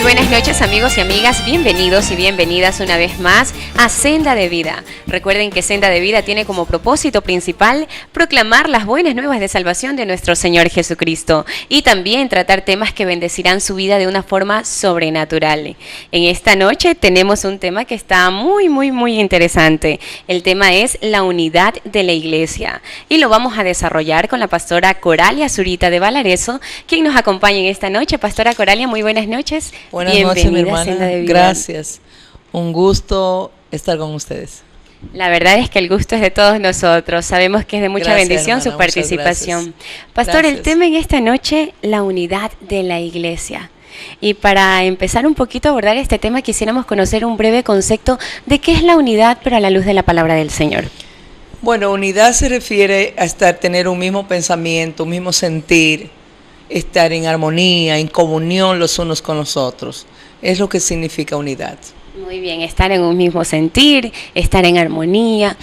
buenas noches, amigos y amigas, bienvenidos y bienvenidas una vez más a Senda de Vida. Recuerden que Senda de Vida tiene como propósito principal proclamar las buenas nuevas de salvación de nuestro Señor Jesucristo y también tratar temas que bendecirán su vida de una forma sobrenatural. En esta noche tenemos un tema que está muy interesante. El tema es la unidad de la iglesia y lo vamos a desarrollar con la pastora Coralia Zurita de Valarezo, quien nos acompaña en esta noche. Pastora Coralia, muy buenas noches. Buenas noches, mi hermana. Gracias. Un gusto estar con ustedes. La verdad es que el gusto es de todos nosotros. Sabemos que es de mucha bendición, hermana, su participación. Pastor, gracias. El tema en esta noche, la unidad de la iglesia. Y para empezar un poquito a abordar este tema, quisiéramos conocer un breve concepto de qué es la unidad, pero a la luz de la palabra del Señor. Bueno, unidad se refiere a tener un mismo pensamiento, un mismo sentir, estar en armonía, en comunión los unos con los otros. Es lo que significa unidad. Muy bien, estar en un mismo sentir, estar en armonía,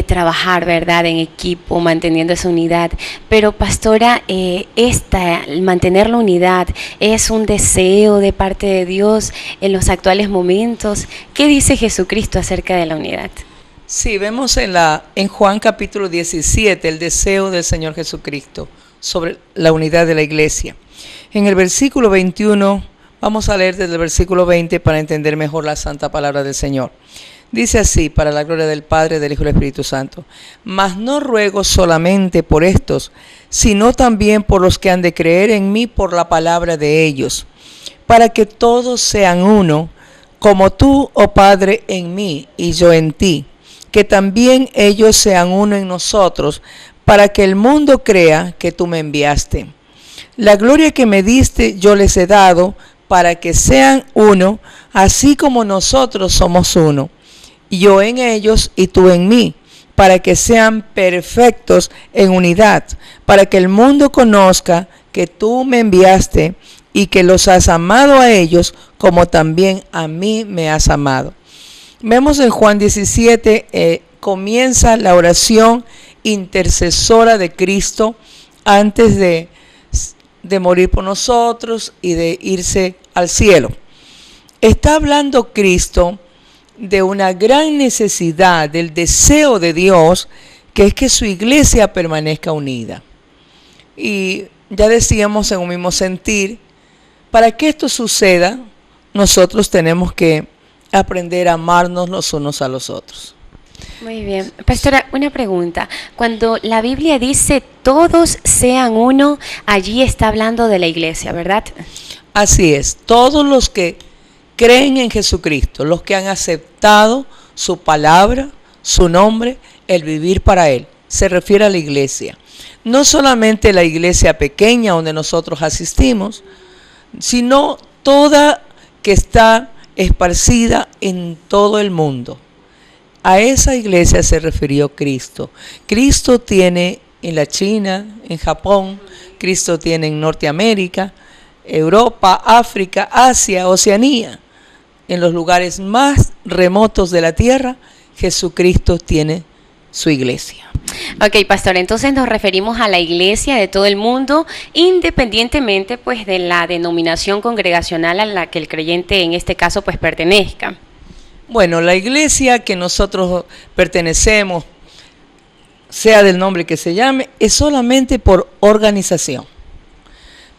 trabajar, ¿verdad?, en equipo, manteniendo esa unidad. Pero, pastora, mantener la unidad es un deseo de parte de Dios en los actuales momentos. ¿Qué dice Jesucristo acerca de la unidad? Sí, vemos en Juan capítulo 17 el deseo del Señor Jesucristo sobre la unidad de la iglesia. En el versículo 21, vamos a leer desde el versículo 20 para entender mejor la santa palabra del Señor. Dice así, para la gloria del Padre, del Hijo y del Espíritu Santo: mas no ruego solamente por estos, sino también por los que han de creer en mí por la palabra de ellos, para que todos sean uno, como tú, oh Padre, en mí y yo en ti, que también ellos sean uno en nosotros, para que el mundo crea que tú me enviaste. La gloria que me diste yo les he dado, para que sean uno, así como nosotros somos uno. Yo en ellos y tú en mí, para que sean perfectos en unidad, para que el mundo conozca que tú me enviaste y que los has amado a ellos, como también a mí me has amado. Vemos en Juan 17, comienza la oración intercesora de Cristo antes de morir por nosotros y de irse al cielo. Está hablando Cristo de una gran necesidad, del deseo de Dios, que es que su iglesia permanezca unida. Y ya decíamos, en un mismo sentir, para que esto suceda, nosotros tenemos que aprender a amarnos los unos a los otros. Muy bien. Pastora, una pregunta. Cuando la Biblia dice todos sean uno, allí está hablando de la iglesia, ¿verdad? Así es. Todos los que creen en Jesucristo, los que han aceptado su palabra, su nombre, el vivir para Él, se refiere a la iglesia. No solamente la iglesia pequeña donde nosotros asistimos, sino toda que está esparcida en todo el mundo. A esa iglesia se refirió Cristo. Cristo tiene en la China, en Japón, Cristo tiene en Norteamérica, Europa, África, Asia, Oceanía. En los lugares más remotos de la tierra, Jesucristo tiene su iglesia. Ok, pastor, entonces nos referimos a la iglesia de todo el mundo, independientemente pues de la denominación congregacional a la que el creyente en este caso pues pertenezca. Bueno, la iglesia que nosotros pertenecemos, sea del nombre que se llame, es solamente por organización.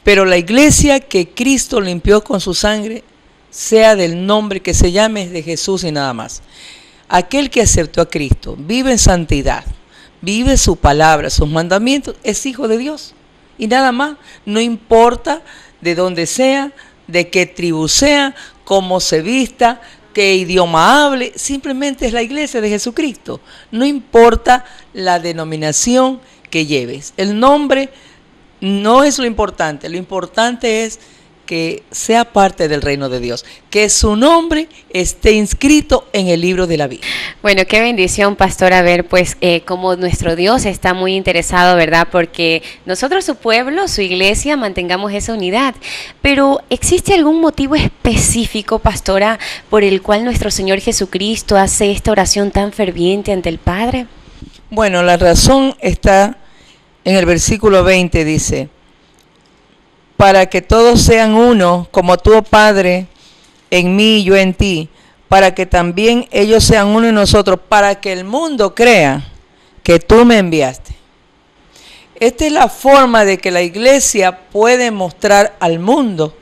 Pero la iglesia que Cristo limpió con su sangre, sea del nombre que se llame, es de Jesús y nada más. Aquel que aceptó a Cristo, vive en santidad, vive su palabra, sus mandamientos, es hijo de Dios. Y nada más, no importa de dónde sea, de qué tribu sea, cómo se vista, qué idioma hable, simplemente es la iglesia de Jesucristo. No importa la denominación que lleves. El nombre no es lo importante es que sea parte del reino de Dios, que su nombre esté inscrito en el libro de la vida. Bueno, qué bendición, pastora, ver pues cómo nuestro Dios está muy interesado, ¿verdad? Porque nosotros, su pueblo, su iglesia, mantengamos esa unidad. Pero ¿existe algún motivo específico, pastora, por el cual nuestro Señor Jesucristo hace esta oración tan ferviente ante el Padre? Bueno, la razón está en el versículo 20, dice: para que todos sean uno, como tú, oh Padre, en mí y yo en ti, para que también ellos sean uno en nosotros, para que el mundo crea que tú me enviaste. Esta es la forma de que la iglesia puede mostrar al mundo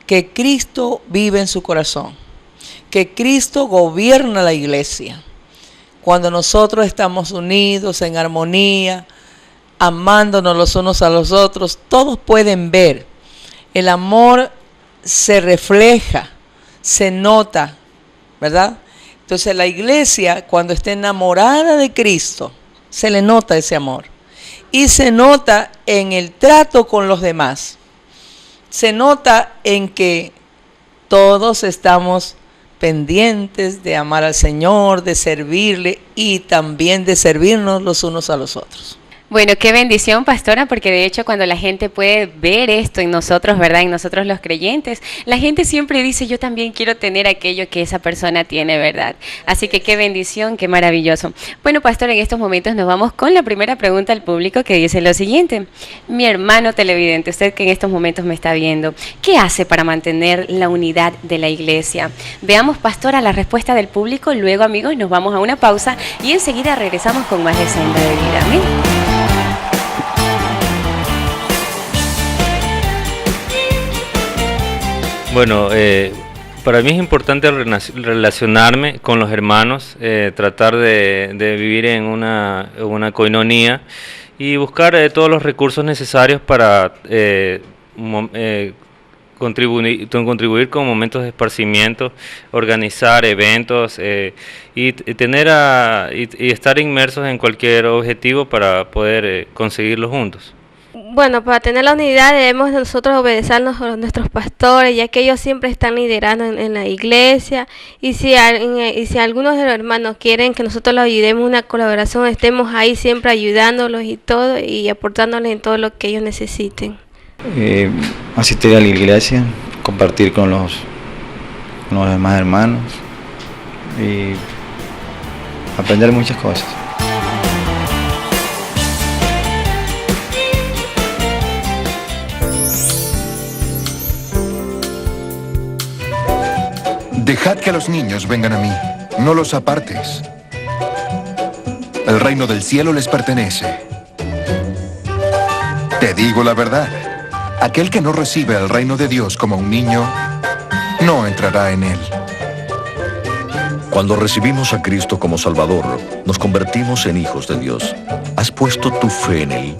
que Cristo vive en su corazón, que Cristo gobierna la iglesia. Cuando nosotros estamos unidos en armonía, amándonos los unos a los otros, todos pueden ver. El amor se refleja, se nota, ¿verdad? Entonces la iglesia, cuando está enamorada de Cristo, se le nota ese amor. Y se nota en el trato con los demás. Se nota en que todos estamos pendientes de amar al Señor, de servirle y también de servirnos los unos a los otros. Bueno, qué bendición, pastora, porque de hecho cuando la gente puede ver esto en nosotros, ¿verdad? En nosotros los creyentes, la gente siempre dice, yo también quiero tener aquello que esa persona tiene, ¿verdad? Así que qué bendición, qué maravilloso. Bueno, pastor, en estos momentos nos vamos con la primera pregunta al público que dice lo siguiente. Mi hermano televidente, usted que en estos momentos me está viendo, ¿qué hace para mantener la unidad de la iglesia? Veamos, pastora, la respuesta del público. Luego, amigos, nos vamos a una pausa y enseguida regresamos con más de Senda de Vida. Amén. Bueno, para mí es importante relacionarme con los hermanos, tratar de vivir en una coinonía y buscar todos los recursos necesarios para contribuir con momentos de esparcimiento, organizar eventos y estar inmersos en cualquier objetivo para poder conseguirlo juntos. Bueno, para tener la unidad debemos nosotros obedecernos a nuestros pastores, ya que ellos siempre están liderando en la iglesia. Y si algunos de los hermanos quieren que nosotros los ayudemos en una colaboración, estemos ahí siempre ayudándolos y todo, y aportándoles en todo lo que ellos necesiten. Asistir a la iglesia, compartir con los demás hermanos y aprender muchas cosas. Dejad que los niños vengan a mí, no los apartes. El reino del cielo les pertenece. Te digo la verdad, aquel que no recibe el reino de Dios como un niño, no entrará en él. Cuando recibimos a Cristo como Salvador, nos convertimos en hijos de Dios. ¿Has puesto tu fe en Él?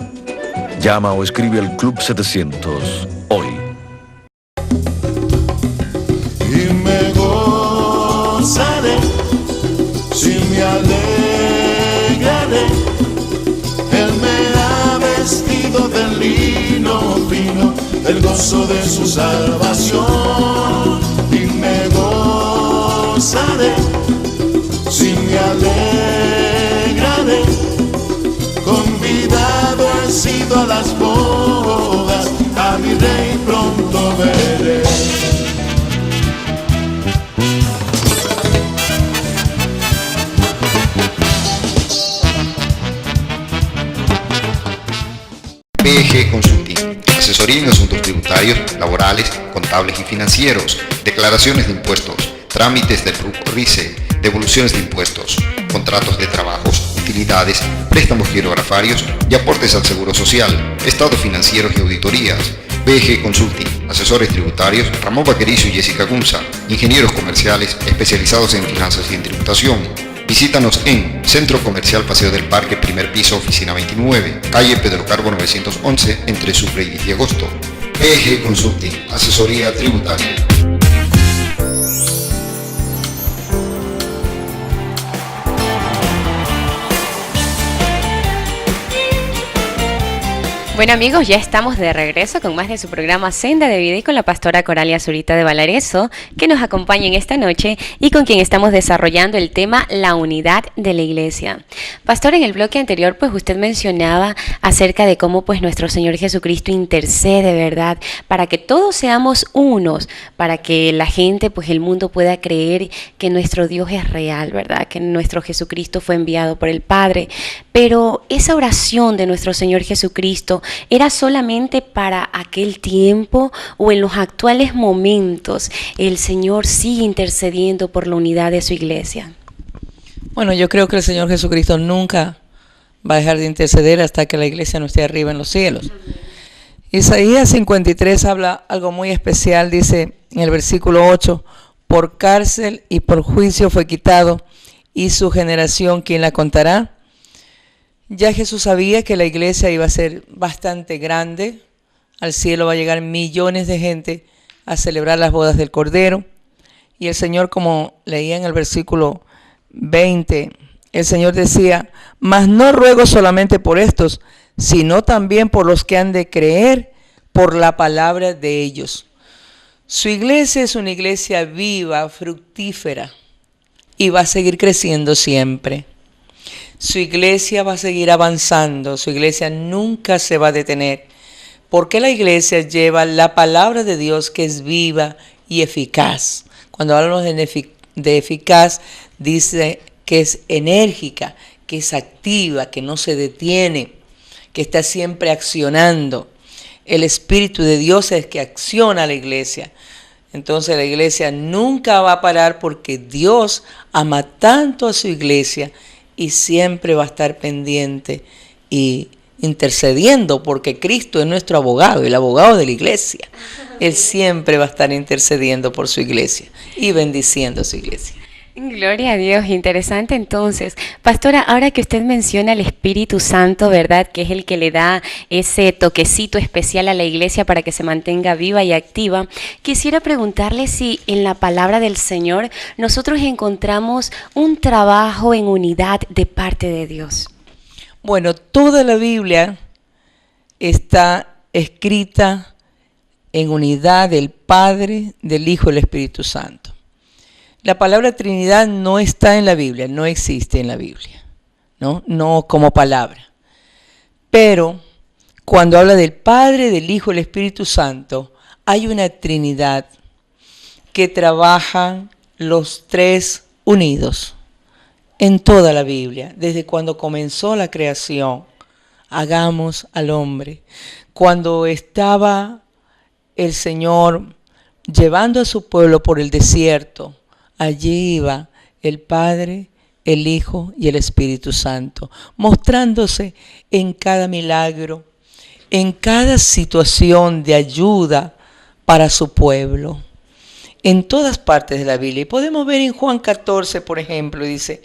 Llama o escribe al Club 700 hoy. Y me gozaré, si me alegraré. Él me ha vestido de lino fino, el gozo de su salvación. Y me gozaré, si me alegraré. Convidado he sido a las bodas, a mi rey pronto veré. PG Consulting, asesoría en asuntos tributarios, laborales, contables y financieros, declaraciones de impuestos, trámites del RICE, devoluciones de impuestos, contratos de trabajos, utilidades, préstamos girografarios y aportes al Seguro Social, estados financieros y auditorías. PG Consulting, asesores tributarios, Ramón Vaquerizo y Jessica Gunza, ingenieros comerciales especializados en finanzas y en tributación. Visítanos en Centro Comercial Paseo del Parque, primer piso, oficina 29, calle Pedro Carbo 911, entre Sucre y 10 de agosto. PG Consulting, asesoría tributaria. Bueno, amigos, ya estamos de regreso con más de su programa Senda de Vida y con la pastora Coralia Zurita de Valarezo, que nos acompaña en esta noche y con quien estamos desarrollando el tema La unidad de la iglesia. Pastor, en el bloque anterior, pues usted mencionaba acerca de cómo pues nuestro Señor Jesucristo intercede, ¿verdad? Para que todos seamos unos, para que la gente, pues el mundo pueda creer que nuestro Dios es real, ¿verdad? Que nuestro Jesucristo fue enviado por el Padre. Pero esa oración de nuestro Señor Jesucristo ¿era solamente para aquel tiempo o en los actuales momentos el Señor sigue intercediendo por la unidad de su iglesia? Bueno, yo creo que el Señor Jesucristo nunca va a dejar de interceder hasta que la iglesia no esté arriba en los cielos. Isaías 53 habla algo muy especial, dice en el versículo 8, por cárcel y por juicio fue quitado, y su generación, ¿quién la contará? Ya Jesús sabía que la iglesia iba a ser bastante grande, al cielo va a llegar millones de gente a celebrar las bodas del Cordero, y el Señor, como leía en el versículo 20, el Señor decía, mas no ruego solamente por estos, sino también por los que han de creer por la palabra de ellos. Su iglesia es una iglesia viva, fructífera, y va a seguir creciendo siempre. Su iglesia va a seguir avanzando, su iglesia nunca se va a detener, porque la iglesia lleva la palabra de Dios que es viva y eficaz. Cuando hablamos de eficaz, dice que es enérgica, que es activa, que no se detiene, que está siempre accionando. El Espíritu de Dios es que acciona a la iglesia. Entonces la iglesia nunca va a parar porque Dios ama tanto a su iglesia y siempre va a estar pendiente y intercediendo, porque Cristo es nuestro abogado, el abogado de la iglesia. Él siempre va a estar intercediendo por su iglesia y bendiciendo a su iglesia. Gloria a Dios, interesante entonces. Pastora, ahora que usted menciona el Espíritu Santo, ¿verdad? Que es el que le da ese toquecito especial a la iglesia para que se mantenga viva y activa. Quisiera preguntarle si en la palabra del Señor nosotros encontramos un trabajo en unidad de parte de Dios. Bueno, toda la Biblia está escrita en unidad del Padre, del Hijo y del Espíritu Santo. La palabra Trinidad no está en la Biblia, no existe en la Biblia, no como palabra. Pero cuando habla del Padre, del Hijo y del Espíritu Santo, hay una Trinidad que trabajan los tres unidos en toda la Biblia, desde cuando comenzó la creación. Hagamos al hombre. Cuando estaba el Señor llevando a su pueblo por el desierto, allí iba el Padre, el Hijo y el Espíritu Santo, mostrándose en cada milagro, en cada situación de ayuda para su pueblo, en todas partes de la Biblia. Y podemos ver en Juan 14, por ejemplo, dice,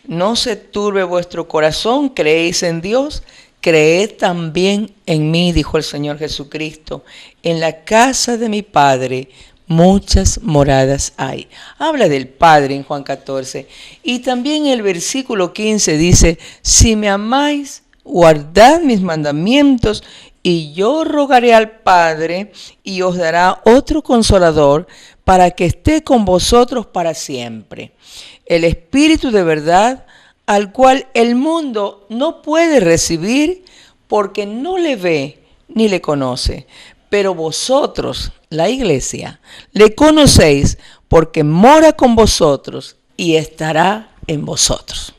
no se turbe vuestro corazón, creéis en Dios, creed también en mí, dijo el Señor Jesucristo. En la casa de mi Padre muchas moradas hay. Habla del Padre en Juan 14. Y también el versículo 15 dice, si me amáis, guardad mis mandamientos, y yo rogaré al Padre, y os dará otro consolador, para que esté con vosotros para siempre. El Espíritu de verdad, al cual el mundo no puede recibir, porque no le ve ni le conoce. Pero vosotros, la iglesia, le conocéis porque mora con vosotros y estará en vosotros.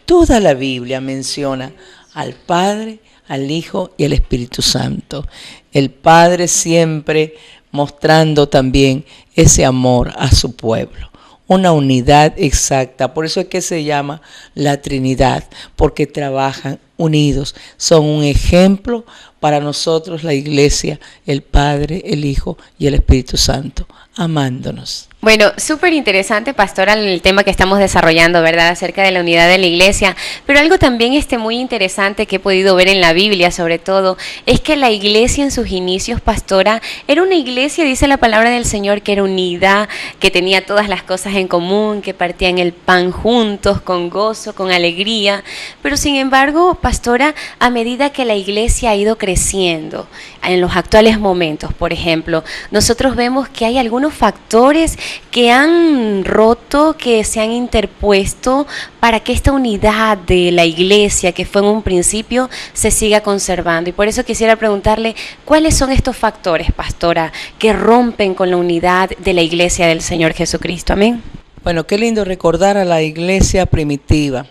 Toda la Biblia menciona al Padre, al Hijo y al Espíritu Santo. El Padre siempre mostrando también ese amor a su pueblo. Una unidad exacta. Por eso es que se llama la Trinidad, porque trabajan unidos. Son un ejemplo para nosotros, la iglesia, el Padre, el Hijo y el Espíritu Santo, amándonos. Bueno, súper interesante, pastora, el tema que estamos desarrollando, ¿verdad? Acerca de la unidad de la iglesia. Pero algo también muy interesante que he podido ver en la Biblia, sobre todo, es que la iglesia en sus inicios, pastora, era una iglesia, dice la palabra del Señor, que era unida, que tenía todas las cosas en común, que partían el pan juntos, con gozo, con alegría. Pero sin embargo, pastora, a medida que la iglesia ha ido creciendo, en los actuales momentos, por ejemplo, nosotros vemos que hay algunos factores que han roto, que se han interpuesto para que esta unidad de la iglesia, que fue en un principio, se siga conservando. Y por eso quisiera preguntarle, ¿cuáles son estos factores, pastora, que rompen con la unidad de la iglesia del Señor Jesucristo? Amén. Bueno, qué lindo recordar a la iglesia primitiva.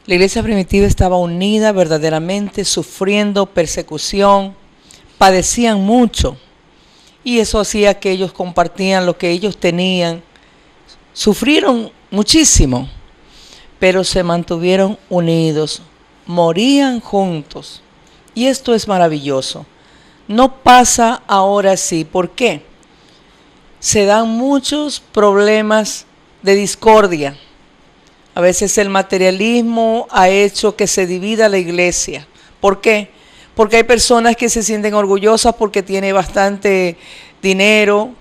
La iglesia primitiva estaba unida verdaderamente, sufriendo persecución, padecían mucho. Y eso hacía que ellos compartían lo que ellos tenían. Sufrieron muchísimo, pero se mantuvieron unidos, morían juntos. Y esto es maravilloso. No pasa ahora así. ¿Por qué? Se dan muchos problemas de discordia. A veces el materialismo ha hecho que se divida la iglesia. ¿Por qué? Porque hay personas que se sienten orgullosas porque tiene bastante dinero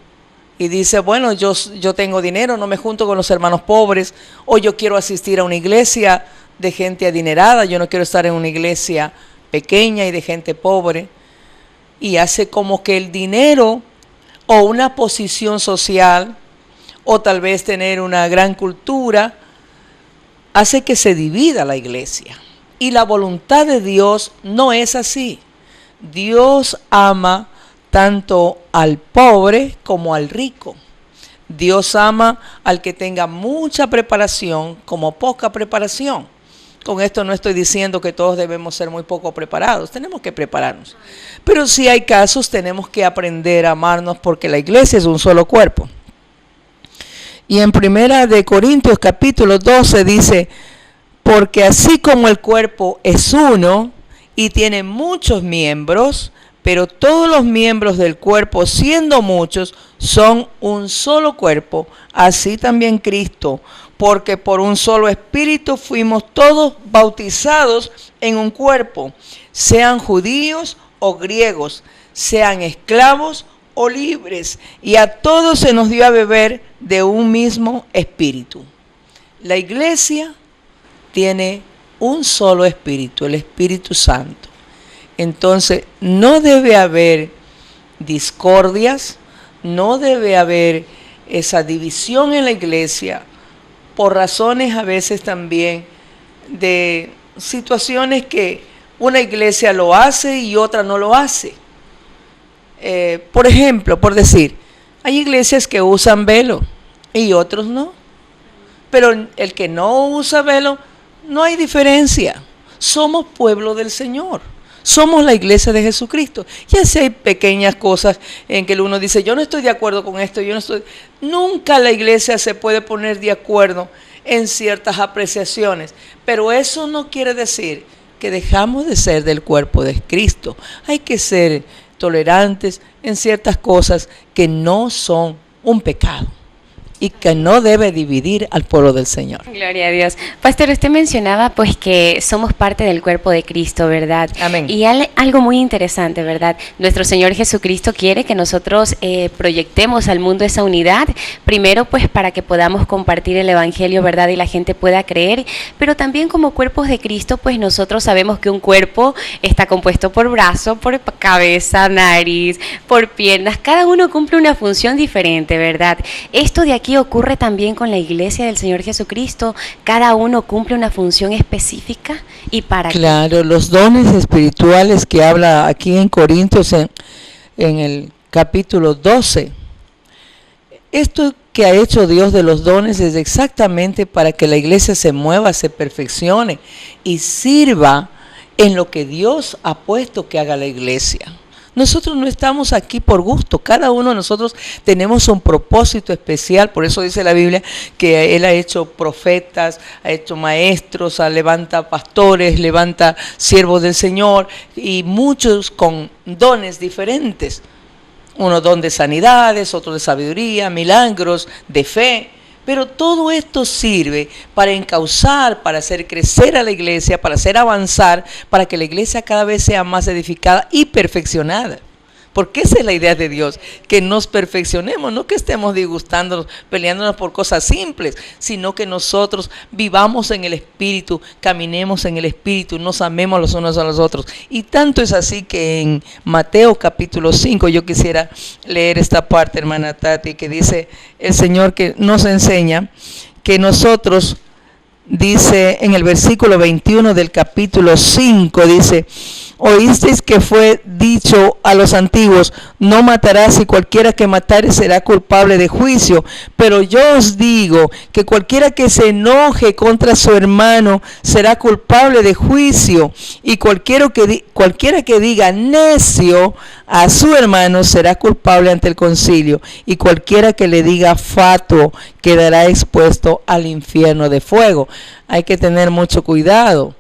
y dice, bueno, yo tengo dinero, no me junto con los hermanos pobres, o yo quiero asistir a una iglesia de gente adinerada, yo no quiero estar en una iglesia pequeña y de gente pobre. Y hace como que el dinero o una posición social o tal vez tener una gran cultura hace que se divida la iglesia. Y la voluntad de Dios no es así. Dios ama tanto al pobre como al rico. Dios ama al que tenga mucha preparación como poca preparación. Con esto no estoy diciendo que todos debemos ser muy poco preparados, tenemos que prepararnos. Pero si hay casos, tenemos que aprender a amarnos porque la iglesia es un solo cuerpo. Y en 1 Corintios capítulo 12 dice, porque así como el cuerpo es uno y tiene muchos miembros, pero todos los miembros del cuerpo, siendo muchos, son un solo cuerpo, así también Cristo, porque por un solo espíritu fuimos todos bautizados en un cuerpo, sean judíos o griegos, sean esclavos o libres, y a todos se nos dio a beber de un mismo espíritu. La iglesia tiene un solo espíritu, el Espíritu Santo. Entonces, no debe haber discordias, no debe haber esa división en la iglesia, por razones a veces también de situaciones que una iglesia lo hace y otra no lo hace. Por ejemplo, por decir, hay iglesias que usan velo y otros no. Pero el que no usa velo, no hay diferencia. Somos pueblo del Señor. Somos la iglesia de Jesucristo. Ya si hay pequeñas cosas en que uno dice, yo no estoy de acuerdo con esto, nunca la iglesia se puede poner de acuerdo en ciertas apreciaciones. Pero eso no quiere decir que dejamos de ser del cuerpo de Cristo. Hay que ser tolerantes en ciertas cosas que no son un pecado y que no debe dividir al pueblo del Señor. Gloria a Dios. Pastor, usted mencionaba pues que somos parte del cuerpo de Cristo, ¿verdad? Amén. Y algo muy interesante, ¿verdad? Nuestro Señor Jesucristo quiere que nosotros proyectemos al mundo esa unidad, primero pues para que podamos compartir el Evangelio, ¿verdad? Y la gente pueda creer, pero también como cuerpos de Cristo, pues nosotros sabemos que un cuerpo está compuesto por brazo, por cabeza, nariz, por piernas, cada uno cumple una función diferente, ¿verdad? Esto de aquí ocurre también con la iglesia del Señor Jesucristo, cada uno cumple una función específica y para Claro, los dones espirituales que habla aquí en Corintios en el capítulo 12. Esto que ha hecho Dios de los dones es exactamente para que la iglesia se mueva, se perfeccione y sirva en lo que Dios ha puesto que haga la iglesia. Nosotros no estamos aquí por gusto, cada uno de nosotros tenemos un propósito especial, por eso dice la Biblia que Él ha hecho profetas, ha hecho maestros, levanta pastores, levanta siervos del Señor y muchos con dones diferentes. Uno don de sanidades, otro de sabiduría, milagros, de fe. Pero todo esto sirve para encauzar, para hacer crecer a la iglesia, para hacer avanzar, para que la iglesia cada vez sea más edificada y perfeccionada. Porque esa es la idea de Dios, que nos perfeccionemos, no que estemos disgustándonos, peleándonos por cosas simples, sino que nosotros vivamos en el Espíritu, caminemos en el Espíritu, nos amemos los unos a los otros. Y tanto es así que en Mateo capítulo 5, yo quisiera leer esta parte, hermana Tati, que dice el Señor que nos enseña que nosotros dice en el versículo 21 del capítulo 5, dice: oísteis que fue dicho a los antiguos, no matarás, y cualquiera que matare será culpable de juicio. Pero yo os digo que cualquiera que se enoje contra su hermano será culpable de juicio, y cualquiera que diga necio a su hermano será culpable ante el concilio, y cualquiera que le diga fatuo quedará expuesto al infierno de fuego. Hay que tener mucho cuidado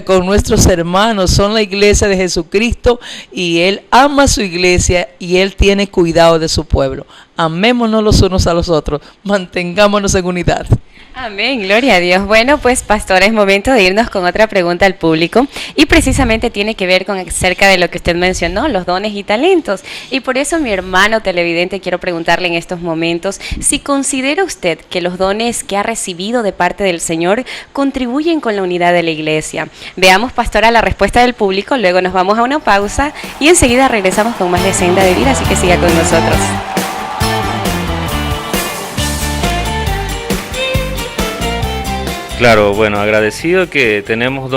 con nuestros hermanos. Son la iglesia de Jesucristo y Él ama a su iglesia y Él tiene cuidado de su pueblo. Amémonos los unos a los otros, mantengámonos en unidad. Amén, gloria a Dios. Bueno, pues pastora, es momento de irnos con otra pregunta al público, y precisamente tiene que ver con acerca de lo que usted mencionó, los dones y talentos. Y por eso, mi hermano televidente, quiero preguntarle en estos momentos si considera usted que los dones que ha recibido de parte del Señor contribuyen con la unidad de la iglesia. Veamos, pastora, la respuesta del público, luego nos vamos a una pausa y enseguida regresamos con más de Senda de Vida, así que siga con nosotros. Claro, bueno, agradecido que tenemos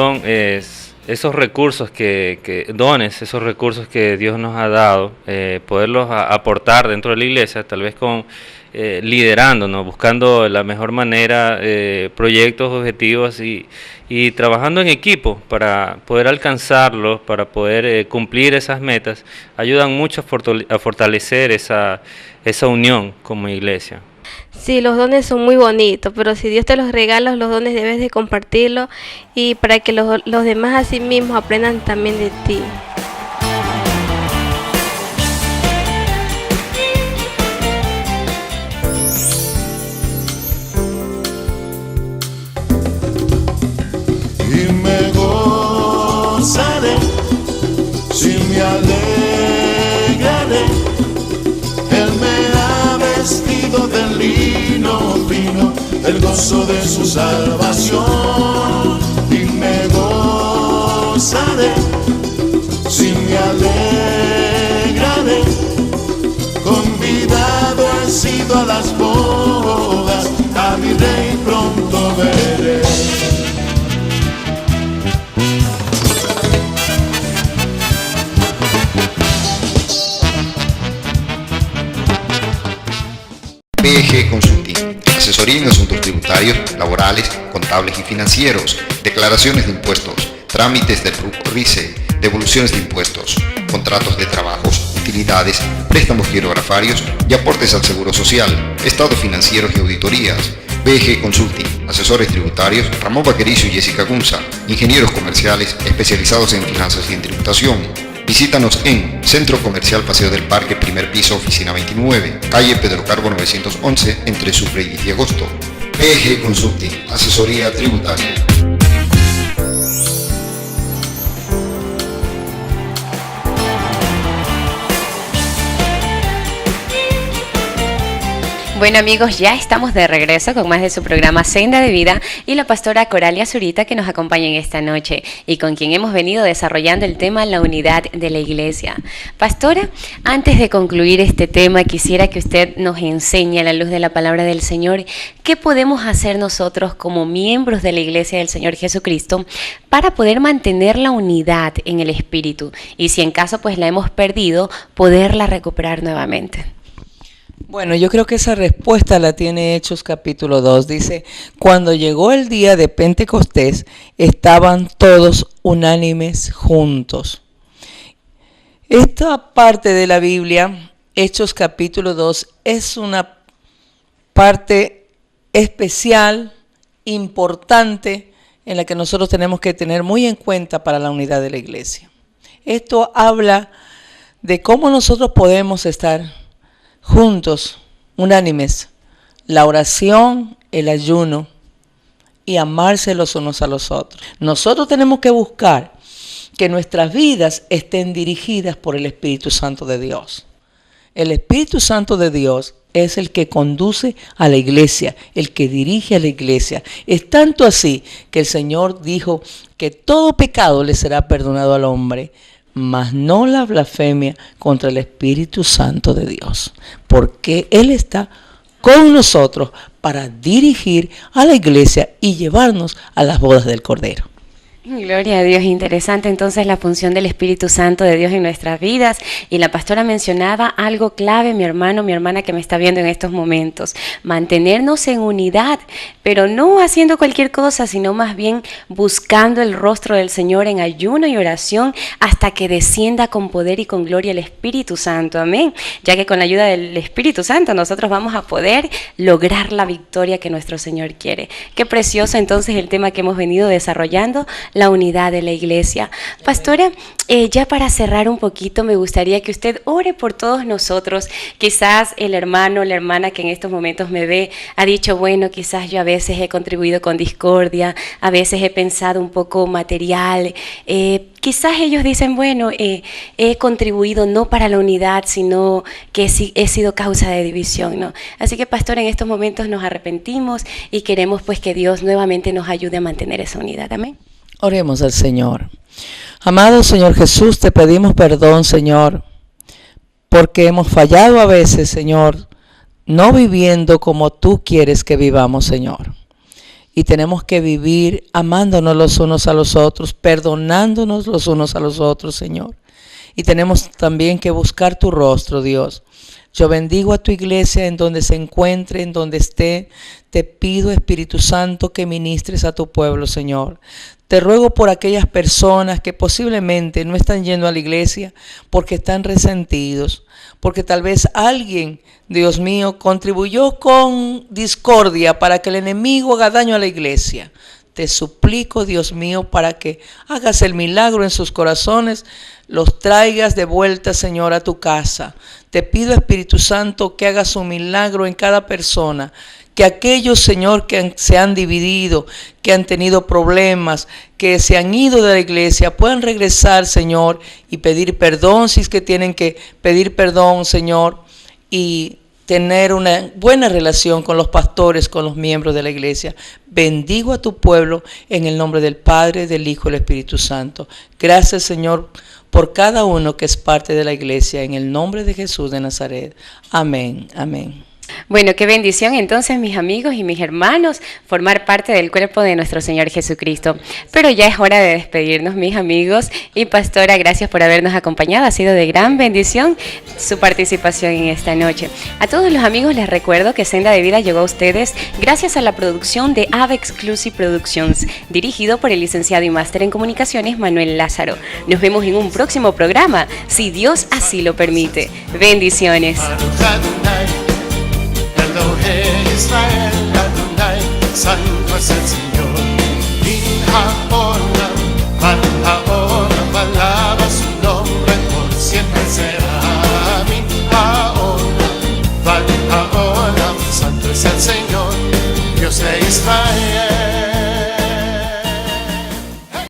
esos recursos esos recursos que Dios nos ha dado, poderlos aportar dentro de la iglesia, tal vez liderándonos, buscando la mejor manera, proyectos, objetivos y trabajando en equipo para poder alcanzarlos, para poder cumplir esas metas, ayudan mucho a fortalecer esa unión como iglesia. Sí, los dones son muy bonitos, pero si Dios te los regala, los dones debes de compartirlos, y para que los demás a sí mismos aprendan también de ti. Y me gozaré, si me alegraré, Él me ha vestido de lino fino, el gozo de su salvación. Y me gozaré, si me alegraré, convidado he sido a las bodas, a mi rey pronto veré. PG Consulting, asesoría en asuntos tributarios, laborales, contables y financieros, declaraciones de impuestos, trámites del RICE, devoluciones de impuestos, contratos de trabajos, utilidades, préstamos girografarios y aportes al Seguro Social, estados financieros y auditorías. PG Consulting, asesores tributarios Ramón Vaquerizo y Jessica Gunza, ingenieros comerciales especializados en finanzas y en tributación. Visítanos en Centro Comercial Paseo del Parque, primer piso, oficina 29, calle Pedro Carbo 911, entre Sucre y 10 de agosto. PG Consulting, asesoría tributaria. Bueno, amigos, ya estamos de regreso con más de su programa Senda de Vida y la pastora Coralia Zurita, que nos acompaña en esta noche y con quien hemos venido desarrollando el tema la unidad de la iglesia. Pastora, antes de concluir este tema, quisiera que usted nos enseñe a la luz de la palabra del Señor qué podemos hacer nosotros como miembros de la iglesia del Señor Jesucristo para poder mantener la unidad en el Espíritu y, si en caso pues la hemos perdido, poderla recuperar nuevamente. Bueno, yo creo que esa respuesta la tiene Hechos capítulo 2. Dice: cuando llegó el día de Pentecostés, estaban todos unánimes juntos. Esta parte de la Biblia, Hechos capítulo 2, es una parte especial, importante, en la que nosotros tenemos que tener muy en cuenta para la unidad de la iglesia. Esto habla de cómo nosotros podemos estar juntos, unánimes, la oración, el ayuno y amarse los unos a los otros. Nosotros tenemos que buscar que nuestras vidas estén dirigidas por el Espíritu Santo de Dios. El Espíritu Santo de Dios es el que conduce a la iglesia, el que dirige a la iglesia. Es tanto así que el Señor dijo que todo pecado le será perdonado al hombre, mas no la blasfemia contra el Espíritu Santo de Dios, porque Él está con nosotros para dirigir a la iglesia y llevarnos a las bodas del Cordero. Gloria a Dios, interesante entonces la función del Espíritu Santo de Dios en nuestras vidas. Y la pastora mencionaba algo clave, mi hermano, mi hermana que me está viendo en estos momentos: mantenernos en unidad, pero no haciendo cualquier cosa, sino más bien buscando el rostro del Señor en ayuno y oración hasta que descienda con poder y con gloria el Espíritu Santo, amén, ya que con la ayuda del Espíritu Santo nosotros vamos a poder lograr la victoria que nuestro Señor quiere. Qué precioso entonces el tema que hemos venido desarrollando, la unidad de la iglesia. Pastora, ya para cerrar un poquito, me gustaría que usted ore por todos nosotros. Quizás el hermano, la hermana que en estos momentos me ve, ha dicho, bueno, quizás yo a veces he contribuido con discordia, a veces he pensado un poco material, quizás ellos dicen, bueno, he contribuido no para la unidad, sino que he sido causa de división, ¿no? Así que, pastor, en estos momentos nos arrepentimos y queremos pues que Dios nuevamente nos ayude a mantener esa unidad. Amén. Oremos al Señor. Amado Señor Jesús, te pedimos perdón, Señor, porque hemos fallado a veces, Señor, no viviendo como tú quieres que vivamos, Señor. Y tenemos que vivir amándonos los unos a los otros, perdonándonos los unos a los otros, Señor. Y tenemos también que buscar tu rostro, Dios. Yo bendigo a tu iglesia en donde se encuentre, en donde esté. Te pido, Espíritu Santo, que ministres a tu pueblo, Señor. Te ruego por aquellas personas que posiblemente no están yendo a la iglesia porque están resentidos, porque tal vez alguien, Dios mío, contribuyó con discordia para que el enemigo haga daño a la iglesia. Te suplico, Dios mío, para que hagas el milagro en sus corazones, los traigas de vuelta, Señor, a tu casa. Te pido, Espíritu Santo, que hagas un milagro en cada persona, que aquellos, Señor, que se han dividido, que han tenido problemas, que se han ido de la iglesia, puedan regresar, Señor, y pedir perdón si es que tienen que pedir perdón, Señor, y tener una buena relación con los pastores, con los miembros de la iglesia. Bendigo a tu pueblo en el nombre del Padre, del Hijo y del Espíritu Santo. Gracias, Señor, por cada uno que es parte de la iglesia, en el nombre de Jesús de Nazaret. Amén, amén. Bueno, qué bendición entonces, mis amigos y mis hermanos, formar parte del cuerpo de nuestro Señor Jesucristo. Pero ya es hora de despedirnos, mis amigos. Y pastora, gracias por habernos acompañado. Ha sido de gran bendición su participación en esta noche. A todos los amigos les recuerdo que Senda de Vida llegó a ustedes gracias a la producción de Ave Exclusive Productions, dirigido por el licenciado y máster en comunicaciones Manuel Lázaro. Nos vemos en un próximo programa, si Dios así lo permite. Bendiciones. Israel, Adonai, santo es el Señor. Min haolam, man haolam, alaba su nombre, por siempre será. Min haolam, man haolam, santo es el Señor, Dios de Israel.